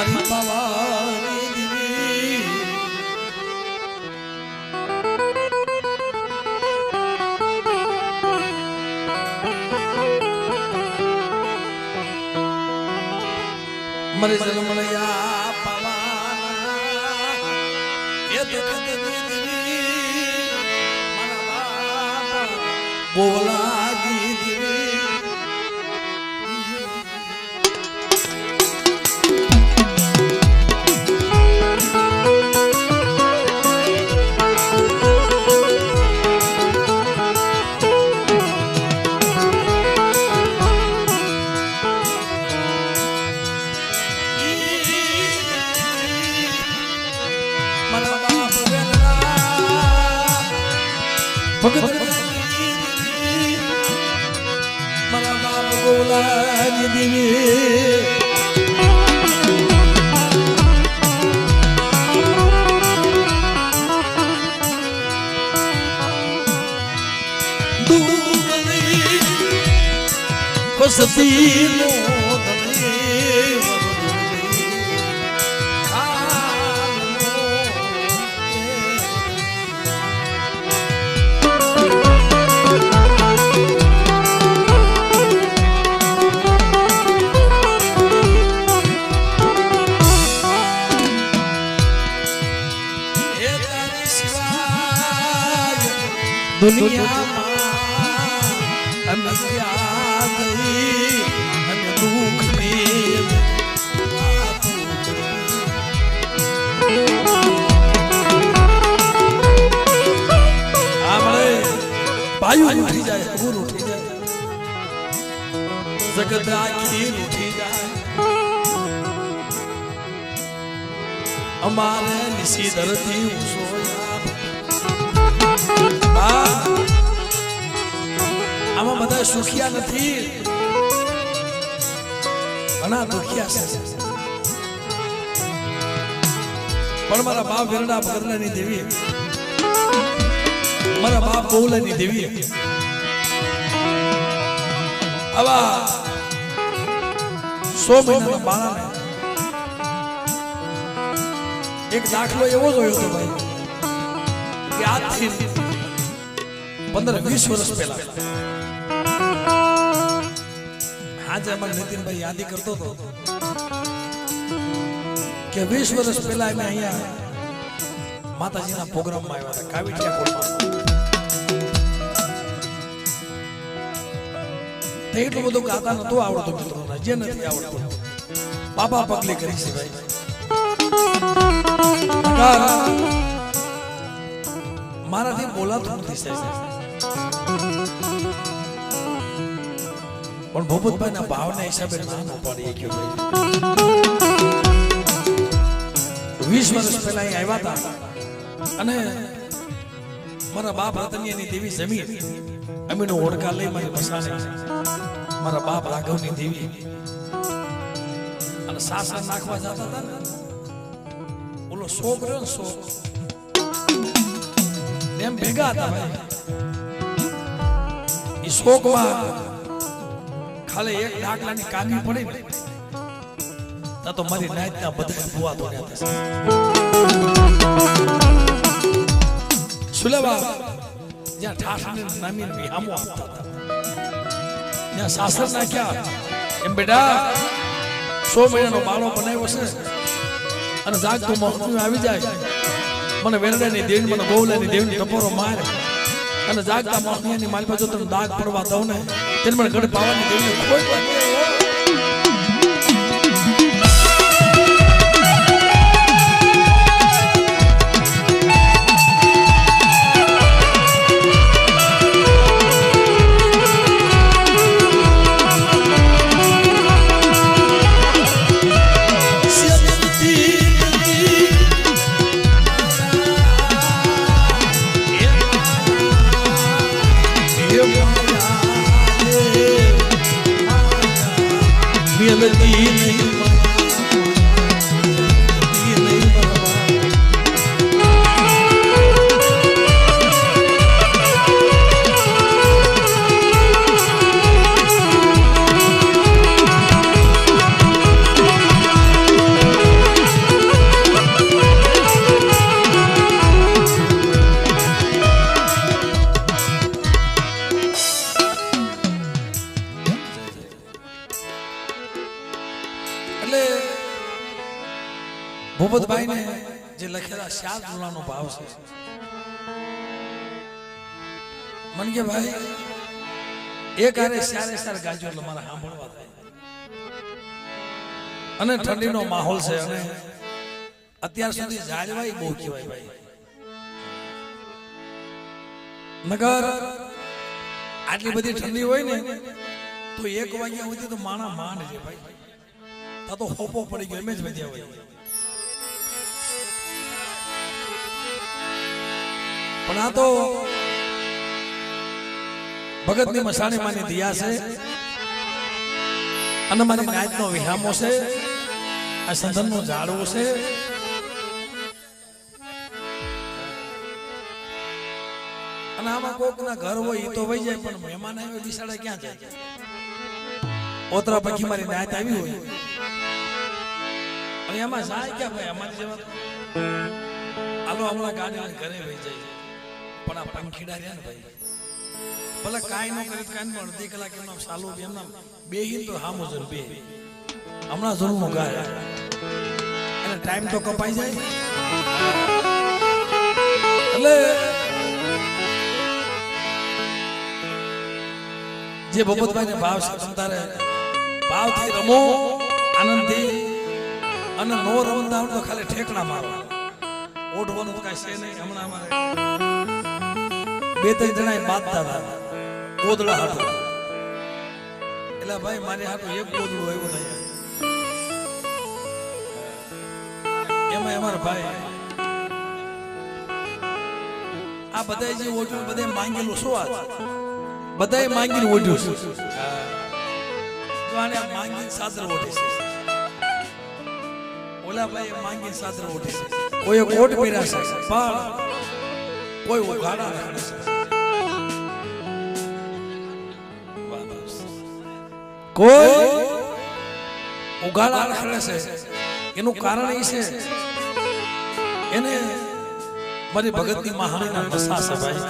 મારી પાવાની દીવી મરે જન્મયા પાવાના એ દેખતે દીવી મારા બાપ બોલાગી દીવી ભગત મારા બાપ ગોલાની દીવી દુબળી ખસતી નો दुनिया हम क्या गई हम दुख में आमले पायु उठी जाए गुरु उठी जाए जगत आखी उठी जाए हमारे निसी धरती આમાં બધા સુખિયા નથી ઘણા દુખિયા છે પણ મારા બાપ વેરડા પગરલાની દેવી મારા બાપ બહુલાની દેવી આવા 100 મહિનાના બાળાને એક દાખલો એવો જોયો હતો ભાઈ કે આજથી 15-20 વર્ષ પહેલા આજે અમારે નીતિનભાઈ યાદી કરતો હતો કે 20 વર્ષ પહેલા અમે અહીંયા માતાજીના પ્રોગ્રામમાં આવ્યા હતા કાવીઠિયા કોટમાં તે એટલું બધું ગાતા નતું આવડતું મિત્રોને જે નથી આવડતું બાબા પગલે કરી છે ભાઈ મારાથી બોલાતું નથી સાહેબ પણ ભૂપતભાઈ ના ભાવના હિસાબે નામ ઉપાડી ગયો ભાઈ 20 વર્ષ પહેલા અહીં આવ્યા હતા અને મારા બાપ રતનિયાની દેવી જમીન અમીનો ઓળખા લઈ મારી મસાલે મારા બાપ રાઘવની દેવી અને સાસરા નાખવા જતા હતા ને ઓલો શોક રહ્યો ને શોક એમ ભેગા હતા ભાઈ એ શોકમાં ખાલી એક ડાકલાની કામી પડી ને તા તો મારી નાઈતના બધા ભૂવા તોડ્યા હતા સુલેવા જ્યાં ઠાઠને નામીને વિહામો આપતા હતા ત્યાં સાસર નાખ્યા એમ બેટા 100 મહિનાનો બાળો બનાવ્યો છે અને જાગતું મોહનું આવી જાય મને વેરડાની દેવી મને ગોવલાની દેવીની ટપોરો મારે અને જાગતા મોહની મારી પાસે તને દાગ પડવા દઉં ને તેને મને ગઢ પાવાની દેવીને કોઈ એટલે ભૂપતભાઈ ને જે લખેલા 4 ઝૂલાનો ભાવ છે મન કે ભાઈ એક આરે 4 ગાજો એટલે મારા સાંભળવા થાય અને ઠંડીનો માહોલ છે અને અત્યાર સુધી જાળવાઈ બહુ કહેવાય ભાઈ નગર આટલી બધી ઠંડી હોય ને તો 1 વાગ્યા સુધી તો માણા માંડ છે ભાઈ તા તો હોપો પડી ગયો એમ જ વધ્યા હોય પણ આ તો ભગતની મસાણી માની દિયા છે અને મારી નાચનો વિહામો છે આ સંધનનો ઝાડવો છે અને આમાં કોકના ઘર હોય એ તો વહી જાય પણ મહેમાન આવ્યો બિસાડા ક્યાં જાય ઓતરા પખી મારી નાચ આવી હોય અને એમાં જાય ક્યાં ભાઈ અમારી જેવા આલો હમણાં ગાડી ઘરે વહી જાય પણ આ પંખીડા રહ્યા ને ભાઈ ભલે કાંઈ ન કરી કાંઈ પણ અડધી કલાક એમના ચાલુ એમના બે હિન તો હામો જન બે હમણાં જરૂર ગાય અને ટાઈમ તો કપાઈ જાય એટલે જે ભગવતભાઈને ભાવ છે તારે ભાવથી રમો આનંદથી અને નો રમતા તો ખાલી ઠેકડા મારો ઓઢવાનું તો કાંઈ છે નહીં હમણાં અમારે 2-3 જણા બાંધતા હતા ગોદડા હાટું એટલે ભાઈ મારી હાટું એક ગોદડું આવ્યું નહીં એમાં અમારા ભાઈ આ બધા જે ઓઢ્યું બધા માંગેલું શું આ બધાએ માંગીને ઓઢ્યું છે જો આને માંગીને સાદર ઓઢી છે ઓલા ભાઈ માંગીને સાદર ઓઢી છે કોઈ કોટ પહેર્યા છે પણ કોઈ ઉઘાડા રાખે છે કોઈ ઉઘાડા રાખે છે એનું કારણ એ છે એને મારી ભગતની મહાણીના નશા છે ભાઈ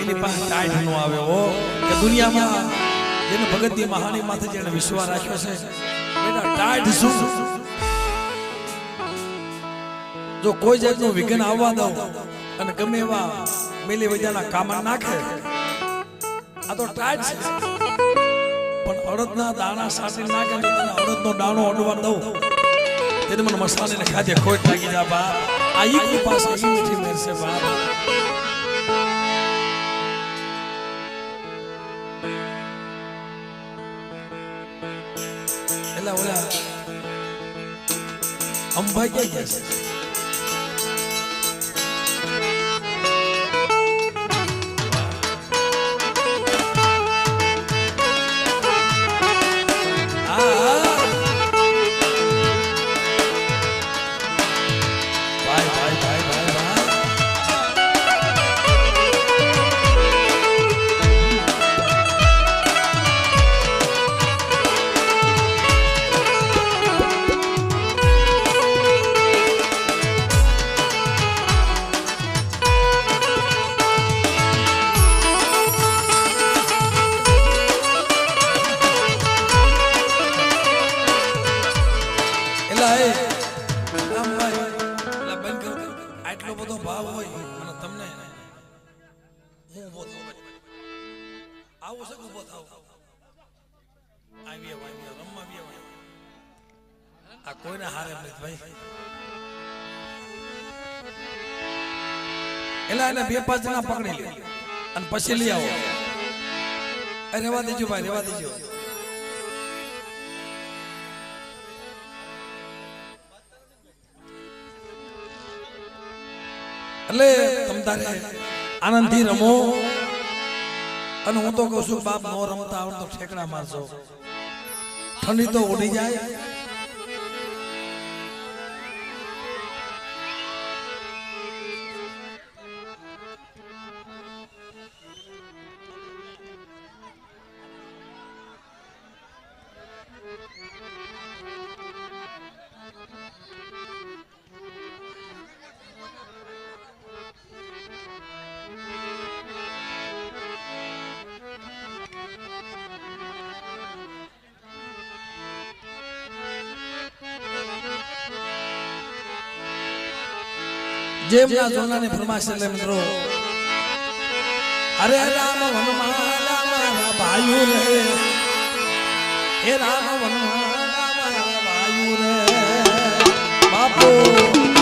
એની પાસે ટાઈટ નો આવે હો કે દુનિયામાં જેને ભગતની મહાણી માથે જેને વિશ્વાસ રાખ્યો છે બેટા ટાઈટ શું જો કોઈ જાતનું વિઘ્ન આવવા દઉં અને ગમે એવા મેલી વૈદ્યાના કામા નાખે આ તો ટાઈટ છે પણ અડદના દાણા સાટી નાખે તો તને અડદનો દાણો અડવા દઉં તેને મને મસાલીને ખાધે ખોટ લાગી જા બા આ ઈ પાસે ઈ મીઠી મેર છે બા ઓલા અંબાઈ ક્યાં ગયા છે કોઈને હારે નથી ભાઈ એલા એને 2-5 જણા પકડી લે અને પછી લઈ આવો રેવા દેજો ભાઈ રેવા દેજો એટલે તમ તારે આનંદથી રમો અને હું તો કહું છું બાપ નો રમતા આવડે તો ઠેકડા મારજો ઠંડી તો ઉડી જાય જેમના જોનાની ફરમાશ એટલે મિત્રો હરે રામ વનમાલા મારા ભાઈઓ રે હે રામ વનમાલા મારા ભાઈઓ રે બાપુ